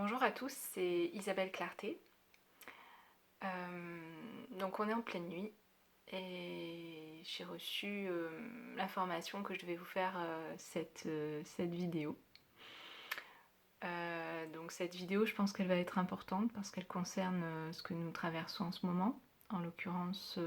Bonjour à tous, c'est Isabelle Clarté. Donc on est en pleine nuit et j'ai reçu l'information que je devais vous faire cette vidéo. Donc cette vidéo, je pense qu'elle va être importante parce qu'elle concerne ce que nous traversons en ce moment, en l'occurrence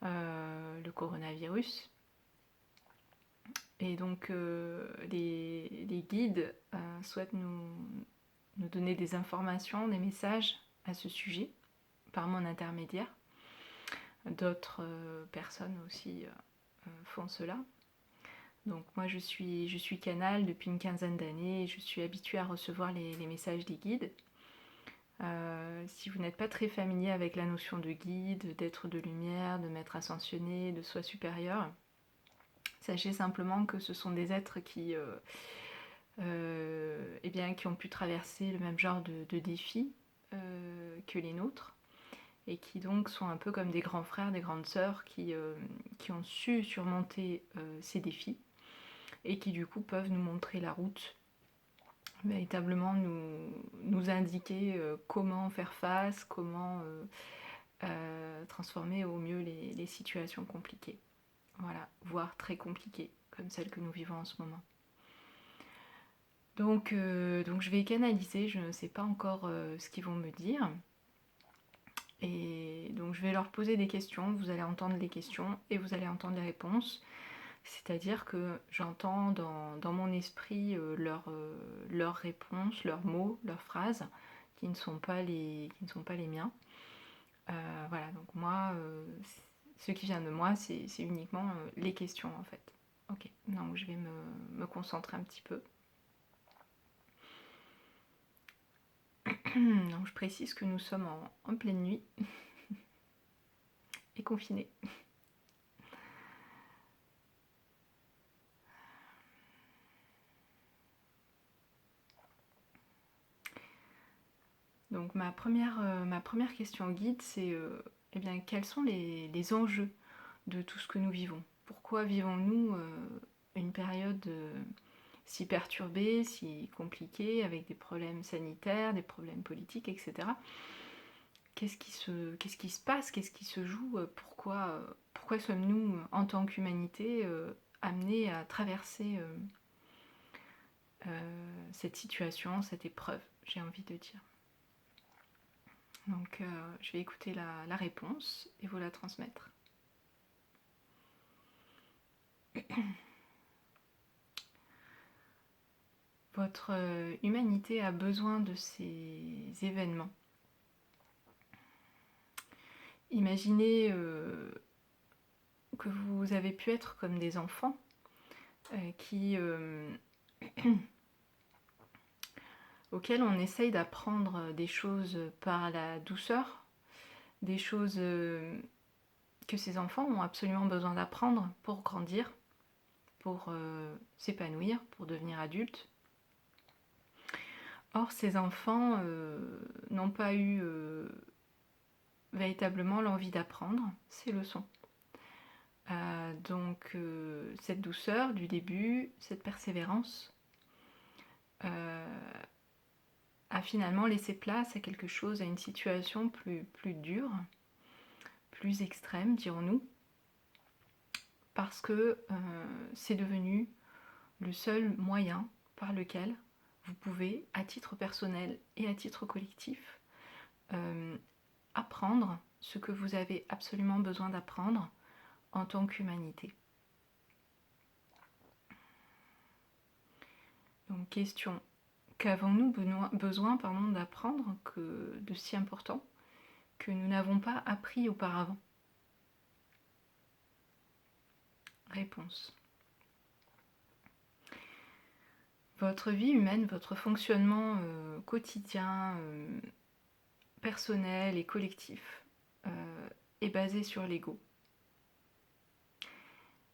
le coronavirus. Et donc les guides souhaitent nous donner des informations, des messages à ce sujet par mon intermédiaire. D'autres personnes aussi font cela. Donc moi je suis canal depuis une quinzaine d'années et je suis habituée à recevoir les messages des guides. Si vous n'êtes pas très familier avec la notion de guide, d'être de lumière, de maître ascensionné, de soi supérieur, sachez simplement que ce sont des êtres qui ont pu traverser le même genre de défis que les nôtres et qui donc sont un peu comme des grands frères, des grandes sœurs qui ont su surmonter ces défis et qui du coup peuvent nous montrer la route, véritablement nous indiquer comment faire face, comment transformer au mieux les situations compliquées. Voilà, voire très compliquées, comme celles que nous vivons en ce moment. Donc je vais canaliser, je ne sais pas encore ce qu'ils vont me dire. Et donc je vais leur poser des questions, vous allez entendre les questions et vous allez entendre les réponses. C'est-à-dire que j'entends dans mon esprit leurs réponses, leurs mots, leurs phrases, qui ne sont pas les miens. Voilà, donc moi, ce qui vient de moi, c'est uniquement les questions en fait. Ok, donc je vais me concentrer un petit peu. Donc je précise que nous sommes en pleine nuit et confinés. Donc ma première question guide, c'est quels sont les enjeux de tout ce que nous vivons? Pourquoi vivons-nous une période si perturbée, si compliquée, avec des problèmes sanitaires, des problèmes politiques, etc. Qu'est-ce qui se passe? Qu'est-ce qui se joue? Pourquoi sommes-nous, en tant qu'humanité, amenés à traverser cette situation, cette épreuve, j'ai envie de dire? Donc je vais écouter la réponse et vous la transmettre. Votre humanité a besoin de ces événements. Imaginez que vous avez pu être comme des enfants auxquels on essaye d'apprendre des choses par la douceur, des choses que ces enfants ont absolument besoin d'apprendre pour grandir, pour s'épanouir, pour devenir adultes. Or, ces enfants n'ont pas eu véritablement l'envie d'apprendre ces leçons. Donc, cette douceur du début, cette persévérance, a finalement laissé place à quelque chose, à une situation plus dure, plus extrême, dirons-nous, parce que c'est devenu le seul moyen par lequel vous pouvez, à titre personnel et à titre collectif, apprendre ce que vous avez absolument besoin d'apprendre en tant qu'humanité. Donc question, qu'avons-nous besoin d'apprendre de si important que nous n'avons pas appris auparavant? Réponse. Votre vie humaine, votre fonctionnement quotidien, personnel et collectif est basé sur l'ego.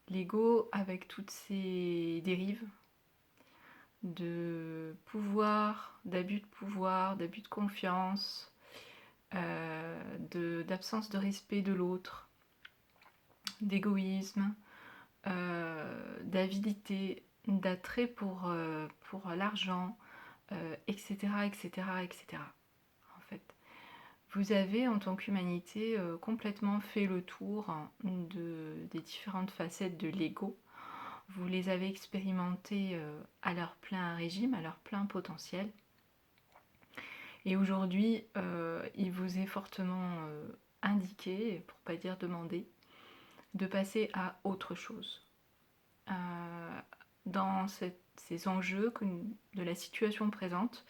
L'ego avec toutes ses dérives de pouvoir, d'abus de confiance, d'absence de respect de l'autre, d'égoïsme, d'avidité, d'attrait pour l'argent, etc., etc., etc. En fait, vous avez en tant qu'humanité complètement fait le tour des différentes facettes de l'ego. Vous les avez expérimentées à leur plein régime, à leur plein potentiel. Et aujourd'hui, il vous est fortement indiqué, pour pas dire demandé, de passer à autre chose. Dans ces enjeux de la situation présente,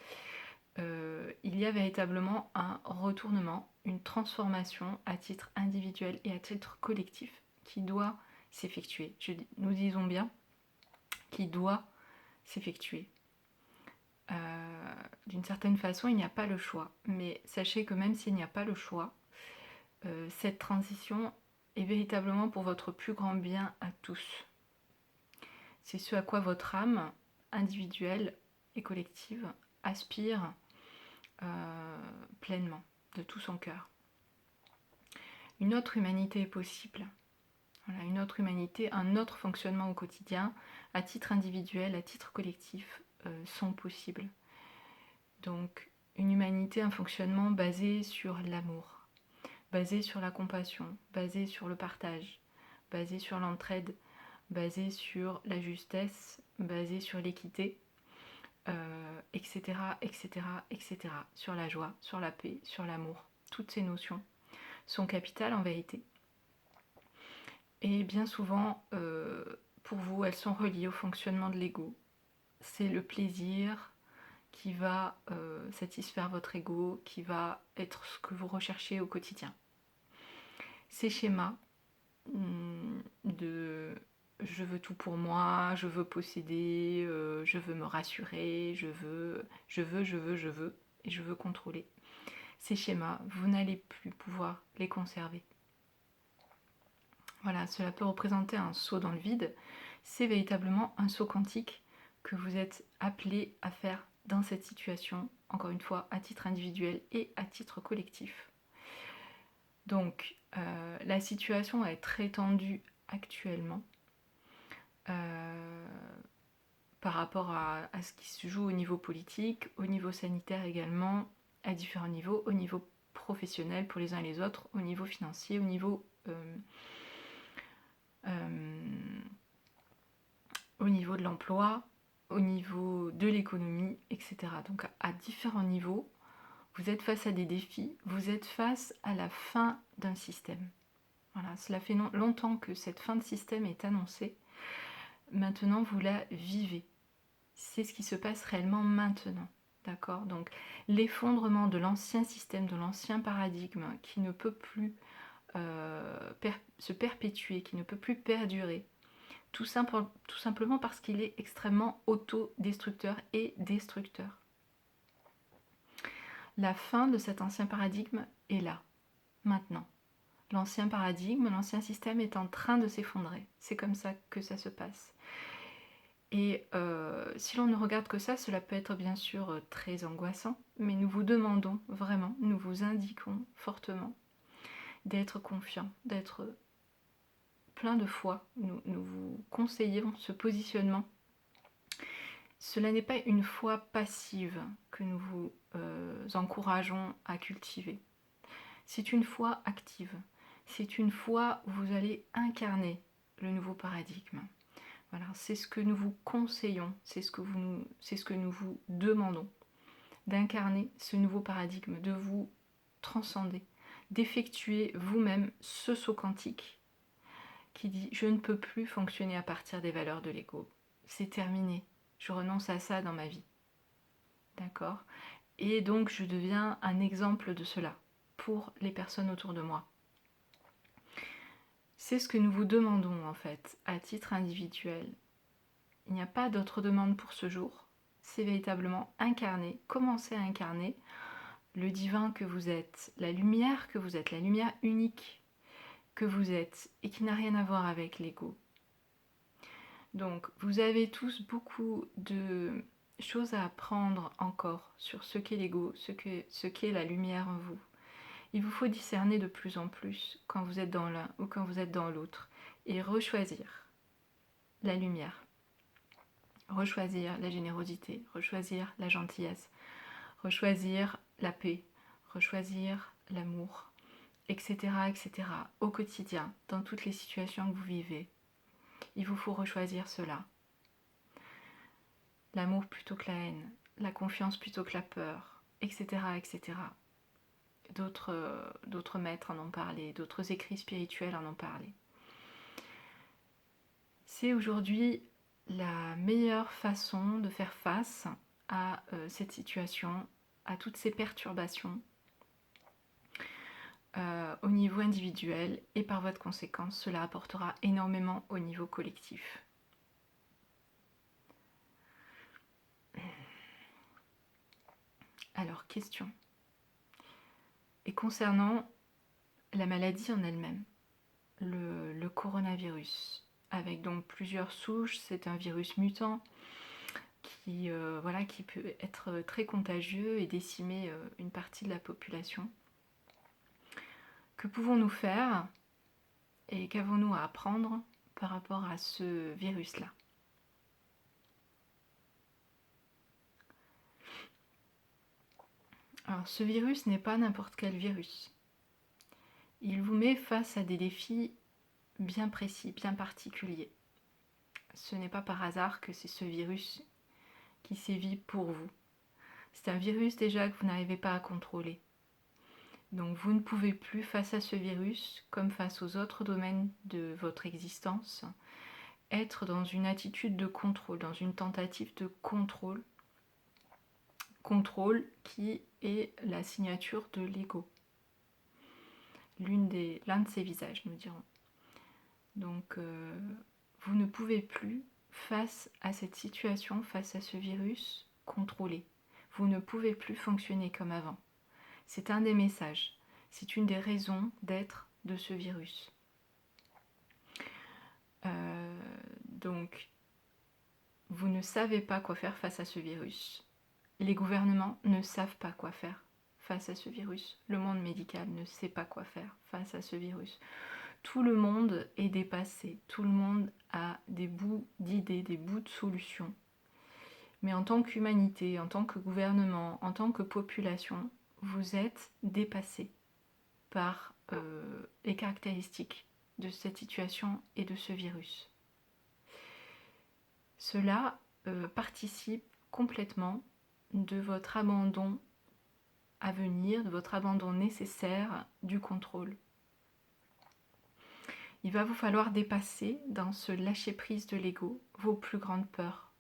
il y a véritablement un retournement, une transformation à titre individuel et à titre collectif qui doit s'effectuer. Nous disons bien qui doit s'effectuer. D'une certaine façon, il n'y a pas le choix. Mais sachez que même s'il n'y a pas le choix, cette transition est véritablement pour votre plus grand bien à tous. C'est ce à quoi votre âme individuelle et collective aspire pleinement, de tout son cœur. Une autre humanité est possible. Voilà, une autre humanité, un autre fonctionnement au quotidien, à titre individuel, à titre collectif, sont possibles. Donc, une humanité, un fonctionnement basé sur l'amour, basé sur la compassion, basé sur le partage, basé sur l'entraide, basé sur la justesse, basé sur l'équité, etc., etc., etc., sur la joie, sur la paix, sur l'amour. Toutes ces notions sont capitales en vérité. Et bien souvent, pour vous, elles sont reliées au fonctionnement de l'ego. C'est le plaisir qui va satisfaire votre ego, qui va être ce que vous recherchez au quotidien. Ces schémas de je veux tout pour moi, je veux posséder, je veux me rassurer, je veux, et je veux contrôler. Ces schémas, vous n'allez plus pouvoir les conserver. Voilà, cela peut représenter un saut dans le vide. C'est véritablement un saut quantique que vous êtes appelé à faire dans cette situation, encore une fois, à titre individuel et à titre collectif. Donc, la situation est très tendue actuellement par rapport à ce qui se joue au niveau politique, au niveau sanitaire également, à différents niveaux, au niveau professionnel pour les uns et les autres, au niveau financier, au niveau de l'emploi, au niveau de l'économie, etc. Donc à différents niveaux, vous êtes face à des défis, vous êtes face à la fin d'un système. Voilà, cela fait longtemps que cette fin de système est annoncée. Maintenant, vous la vivez. C'est ce qui se passe réellement maintenant. D'accord ? Donc l'effondrement de l'ancien système, de l'ancien paradigme qui ne peut plus se perpétuer, qui ne peut plus perdurer, tout simplement parce qu'il est extrêmement autodestructeur et destructeur. La fin de cet ancien paradigme est là, maintenant. L'ancien paradigme, l'ancien système est en train de s'effondrer. C'est comme ça que ça se passe. Et si l'on ne regarde que ça, cela peut être bien sûr très angoissant, mais nous vous demandons vraiment, nous vous indiquons fortement d'être confiant, d'être plein de foi. Nous vous conseillons ce positionnement. Cela n'est pas une foi passive que nous vous encourageons à cultiver. C'est une foi active. C'est une foi où vous allez incarner le nouveau paradigme. Voilà, c'est ce que nous vous conseillons, c'est ce que nous vous demandons, d'incarner ce nouveau paradigme, de vous transcender, d'effectuer vous-même ce saut quantique qui dit « je ne peux plus fonctionner à partir des valeurs de l'ego, c'est terminé, je renonce à ça dans ma vie ». D'accord ? Et donc je deviens un exemple de cela pour les personnes autour de moi. C'est ce que nous vous demandons en fait, à titre individuel. Il n'y a pas d'autre demande pour ce jour. C'est véritablement incarner, commencer à incarner le divin que vous êtes, la lumière que vous êtes, la lumière unique que vous êtes et qui n'a rien à voir avec l'ego. Donc vous avez tous beaucoup de choses à apprendre encore sur ce qu'est l'ego, ce qu'est la lumière en vous. Il vous faut discerner de plus en plus quand vous êtes dans l'un ou quand vous êtes dans l'autre et rechoisir la lumière. rechoisir la générosité, rechoisir la gentillesse, rechoisir la paix, rechoisir l'amour, etc., etc. Au quotidien, dans toutes les situations que vous vivez. Il vous faut rechoisir cela. L'amour plutôt que la haine, la confiance plutôt que la peur, etc., etc. D'autres maîtres en ont parlé, d'autres écrits spirituels en ont parlé. C'est aujourd'hui la meilleure façon de faire face à cette situation, à toutes ces perturbations au niveau individuel, et par voie de conséquence, cela apportera énormément au niveau collectif. Alors, question. Et concernant la maladie en elle-même, le coronavirus, avec donc plusieurs souches, c'est un virus mutant qui peut être très contagieux et décimer une partie de la population. Que pouvons-nous faire et qu'avons-nous à apprendre par rapport à ce virus-là? Alors, ce virus n'est pas n'importe quel virus. Il vous met face à des défis bien précis, bien particuliers. Ce n'est pas par hasard que c'est ce virus qui sévit pour vous. C'est un virus déjà que vous n'arrivez pas à contrôler. Donc vous ne pouvez plus, face à ce virus, comme face aux autres domaines de votre existence, être dans une attitude de contrôle, dans une tentative de contrôle. Contrôle qui est la signature de l'ego. L'un de ses visages, nous dirons. Donc vous ne pouvez plus, face à cette situation, face à ce virus, contrôler. Vous ne pouvez plus fonctionner comme avant. C'est un des messages. C'est une des raisons d'être de ce virus. Donc, vous ne savez pas quoi faire face à ce virus. Les gouvernements ne savent pas quoi faire face à ce virus. Le monde médical ne sait pas quoi faire face à ce virus. Tout le monde est dépassé. Tout le monde a des bouts d'idées, des bouts de solutions. Mais en tant qu'humanité, en tant que gouvernement, en tant que population, vous êtes dépassé par les caractéristiques de cette situation et de ce virus. Cela participe complètement de votre abandon à venir, de votre abandon nécessaire du contrôle. Il va vous falloir dépasser dans ce lâcher-prise de l'ego vos plus grandes peurs.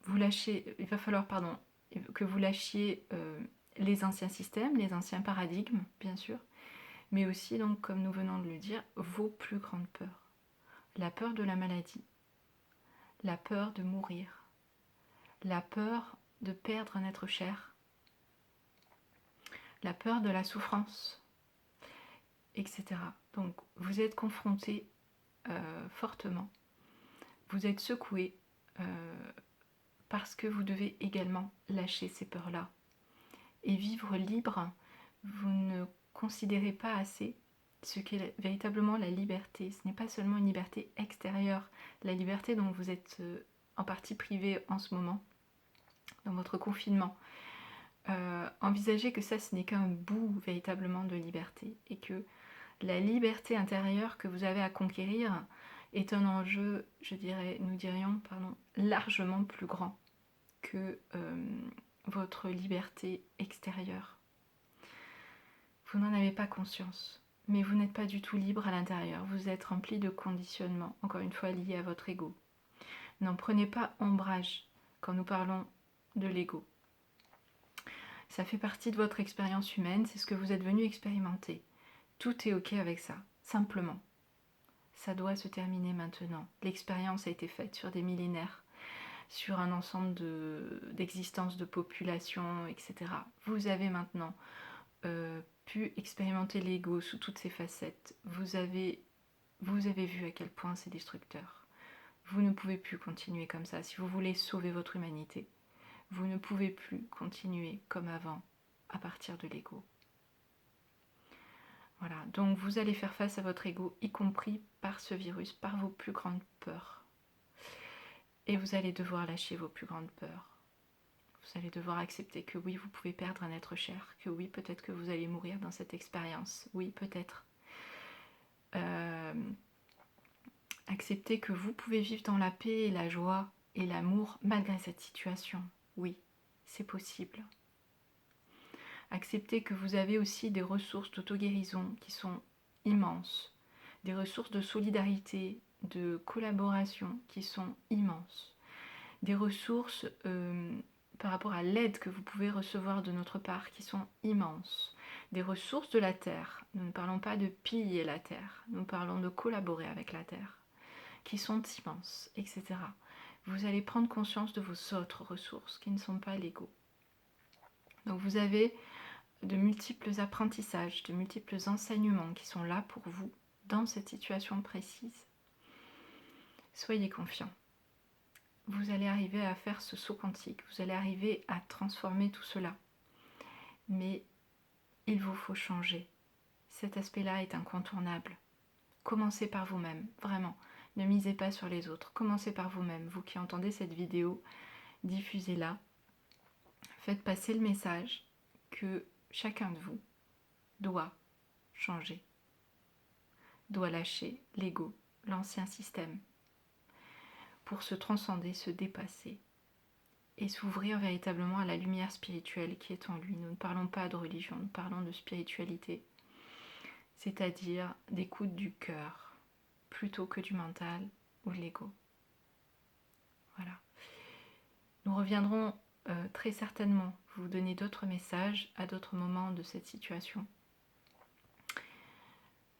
Il va falloir que vous lâchiez les anciens systèmes, les anciens paradigmes, bien sûr, mais aussi, donc, comme nous venons de le dire, vos plus grandes peurs. La peur de la maladie, la peur de mourir, la peur de perdre un être cher, la peur de la souffrance, etc. Donc, vous êtes confronté fortement, vous êtes secoué parce que vous devez également lâcher ces peurs-là et vivre libre. Vous ne considérez pas assez ce qu'est véritablement la liberté. Ce n'est pas seulement une liberté extérieure, la liberté dont vous êtes en partie privé en ce moment, dans votre confinement. Envisagez que ça, ce n'est qu'un bout véritablement de liberté, et que la liberté intérieure que vous avez à conquérir est un enjeu, nous dirions, largement plus grand que votre liberté extérieure. Vous n'en avez pas conscience, mais vous n'êtes pas du tout libre à l'intérieur. Vous êtes rempli de conditionnements, encore une fois liés à votre ego. N'en prenez pas ombrage quand nous parlons de l'ego. Ça fait partie de votre expérience humaine, c'est ce que vous êtes venu expérimenter. Tout est ok avec ça, simplement. Ça doit se terminer maintenant. L'expérience a été faite sur des millénaires, sur un ensemble d'existences de populations, etc. Vous avez maintenant pu expérimenter l'ego sous toutes ses facettes. Vous avez vu à quel point c'est destructeur. Vous ne pouvez plus continuer comme ça. Si vous voulez sauver votre humanité, vous ne pouvez plus continuer comme avant à partir de l'ego. Voilà, donc vous allez faire face à votre ego, y compris par ce virus, par vos plus grandes peurs. Et vous allez devoir lâcher vos plus grandes peurs. Vous allez devoir accepter que oui, vous pouvez perdre un être cher, que oui, peut-être que vous allez mourir dans cette expérience. Oui, peut-être. Accepter que vous pouvez vivre dans la paix et la joie et l'amour malgré cette situation. Oui, c'est possible. Accepter que vous avez aussi des ressources d'auto-guérison qui sont immenses, des ressources de solidarité, de collaboration qui sont immenses, des ressources par rapport à l'aide que vous pouvez recevoir de notre part qui sont immenses, des ressources de la terre. Nous ne parlons pas de piller la terre, nous parlons de collaborer avec la terre, qui sont immenses, etc. Vous allez prendre conscience de vos autres ressources qui ne sont pas l'ego. Donc vous avez de multiples apprentissages, de multiples enseignements qui sont là pour vous dans cette situation précise. Soyez confiants. Vous allez arriver à faire ce saut quantique, vous allez arriver à transformer tout cela. Mais il vous faut changer. Cet aspect-là est incontournable. Commencez par vous-même, vraiment. Ne misez pas sur les autres. Commencez par vous-même. Vous qui entendez cette vidéo, diffusez-la. Faites passer le message que chacun de vous doit changer, doit lâcher l'ego, l'ancien système, pour se transcender, se dépasser et s'ouvrir véritablement à la lumière spirituelle qui est en lui. Nous ne parlons pas de religion, nous parlons de spiritualité, c'est-à-dire d'écoute du cœur, plutôt que du mental ou de l'ego. Voilà. Nous reviendrons très certainement vous donner d'autres messages à d'autres moments de cette situation.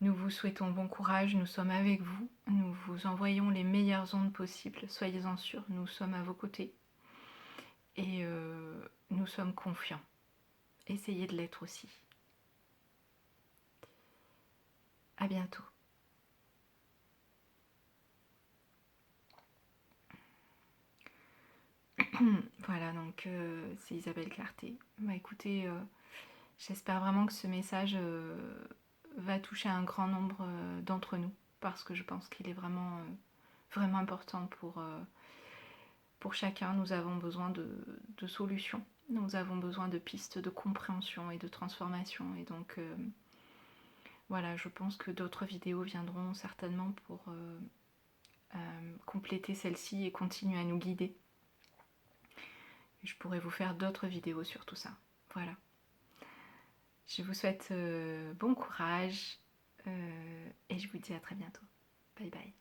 Nous vous souhaitons bon courage, nous sommes avec vous, nous vous envoyons les meilleures ondes possibles, soyez-en sûrs, nous sommes à vos côtés et nous sommes confiants. Essayez de l'être aussi. À bientôt. Voilà, donc c'est Isabelle Clarté. Bah, écoutez, j'espère vraiment que ce message va toucher un grand nombre d'entre nous, parce que je pense qu'il est vraiment, vraiment important pour chacun. Nous avons besoin de solutions, nous avons besoin de pistes de compréhension et de transformation. Et donc, voilà, je pense que d'autres vidéos viendront certainement pour compléter celle-ci et continuer à nous guider. Je pourrais vous faire d'autres vidéos sur tout ça. Voilà. Je vous souhaite bon courage et je vous dis à très bientôt. Bye bye.